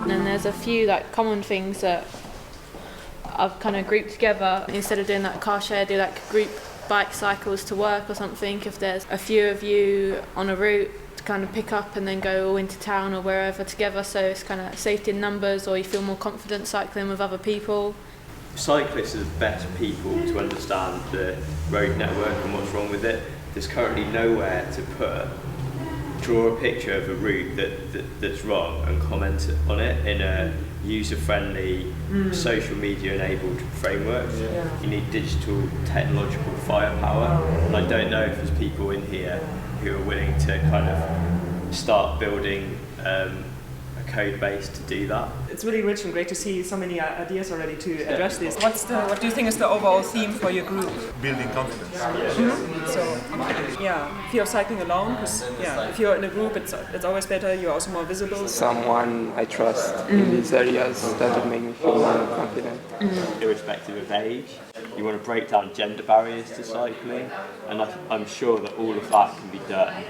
And then there's a few like common things that I've kind of grouped together. Instead of doing that car share, do like group bike cycles to work or something. If there's a few of you on a route, to kind of pick up and then go all into town or wherever together, so it's kind of safety in numbers, or you feel more confident cycling with other people. Cyclists are the better people to understand the road network and what's wrong with it. There's currently nowhere to draw a picture of a route that's wrong and comment on it in a user-friendly, social media-enabled framework. Yeah. You need digital technological firepower, and I don't know if there's people in here who are willing to kind of start building a code base to do that. It's really rich and great to see so many ideas already to address this. What do you think is the overall theme for your group? Building confidence. So, fear of cycling alone, because if you're in a group, it's always better, you're also more visible. Someone I trust in these areas that would make me feel more confident. Irrespective of age, you want to break down gender barriers to cycling, and I'm sure that all of that can be done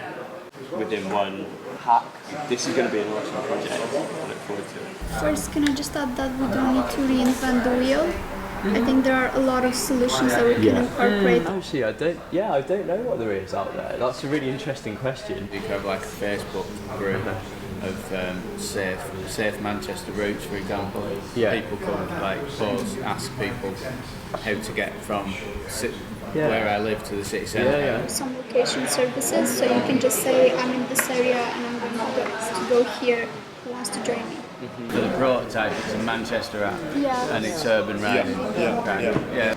within one hack. This is going to be an awesome project. I look forward to it. First, can I just add that we don't need to reinvent the wheel? I think there are a lot of solutions that we can incorporate. Actually, I don't know what there is out there. That's a really interesting question. You could have like a Facebook group of safe Manchester routes, for example. Yeah. People could like pause, ask people how to get from where I live to the city centre. Some location services, so you can just say, I'm in this area and I'm going to go here. Who wants to join me? So the prototype is a Manchester app, and it's urban riding. Yeah.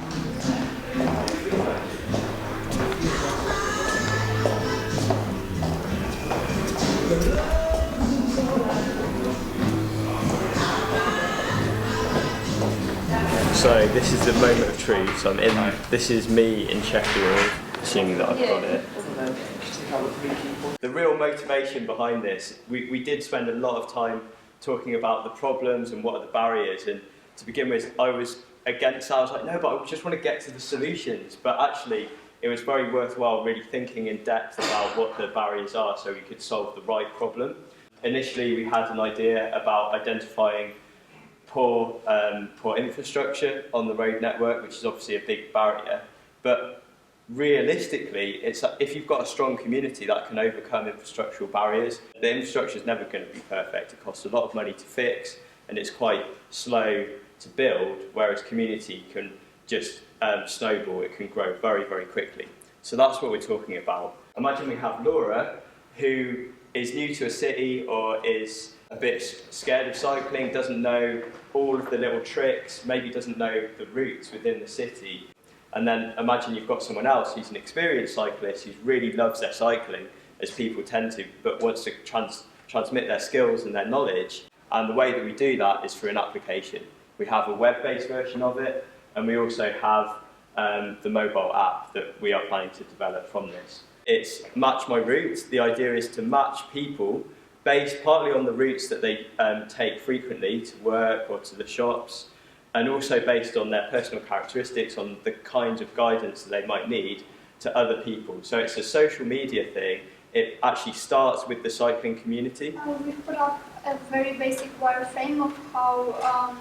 So this is the moment of truth. So this is me in Sheffield, assuming that I've got it. The real motivation behind this, we did spend a lot of time talking about the problems and what are the barriers, and to begin with I was against that. I was like, no, but I just want to get to the solutions. But actually it was very worthwhile really thinking in depth about what the barriers are so we could solve the right problem. Initially we had an idea about identifying poor infrastructure on the road network, which is obviously a big barrier, but realistically, it's if you've got a strong community that can overcome infrastructural barriers. The infrastructure is never going to be perfect. It costs a lot of money to fix, and it's quite slow to build, whereas community can just snowball. It can grow very, very quickly. So that's what we're talking about. Imagine we have Laura, who is new to a city or is a bit scared of cycling, doesn't know all of the little tricks, maybe doesn't know the routes within the city. And then imagine you've got someone else who's an experienced cyclist who really loves their cycling, as people tend to, but wants to transmit their skills and their knowledge. And the way that we do that is through an application. We have a web-based version of it, and we also have the mobile app that we are planning to develop from this. It's Match My Routes. The idea is to match people based partly on the routes that they take frequently to work or to the shops, and also based on their personal characteristics, on the kinds of guidance that they might need to other people. So it's a social media thing. It actually starts with the cycling community. We've put up a very basic wireframe of how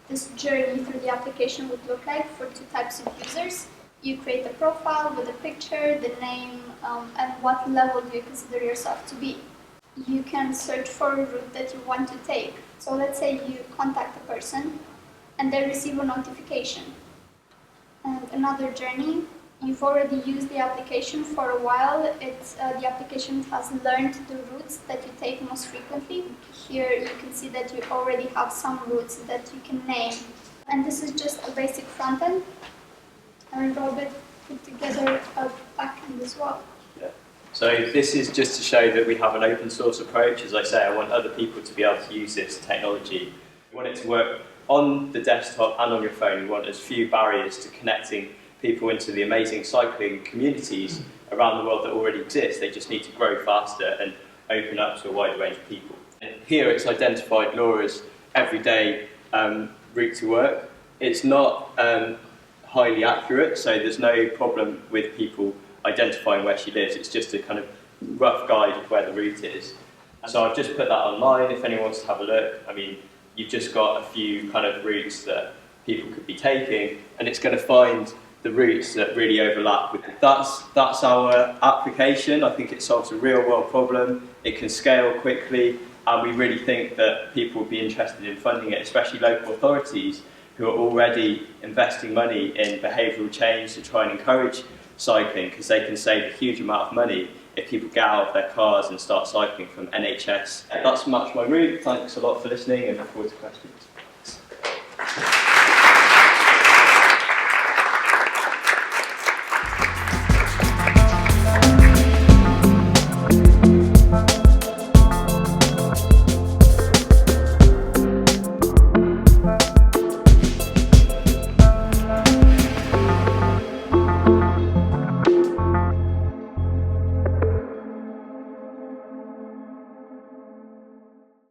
this journey through the application would look like for two types of users. You create a profile with a picture, the name, and what level do you consider yourself to be. You can search for a route that you want to take. So let's say you contact a person and they receive a notification. And another journey, you've already used the application for a while. The application has learned the routes that you take most frequently. Here you can see that you already have some routes that you can name. And this is just a basic front end. And Robert put together a back end as well. Yeah. So this is just to show that we have an open source approach. As I say, I want other people to be able to use this technology. We want it to work on the desktop and on your phone. We want as few barriers to connecting people into the amazing cycling communities around the world that already exist. They just need to grow faster and open up to a wider range of people. And here it's identified Laura's everyday route to work. It's not highly accurate, so there's no problem with people identifying where she lives. It's just a kind of rough guide of where the route is. So I've just put that online if anyone wants to have a look. I mean, you've just got a few kind of routes that people could be taking, and it's going to find the routes that really overlap with it. That's our application. I think it solves a real world problem. It can scale quickly, and we really think that people would be interested in funding it, especially local authorities who are already investing money in behavioural change to try and encourage cycling, because they can save a huge amount of money if people get out of their cars and start cycling from NHS. That's much my route. Thanks a lot for listening, and look forward to questions.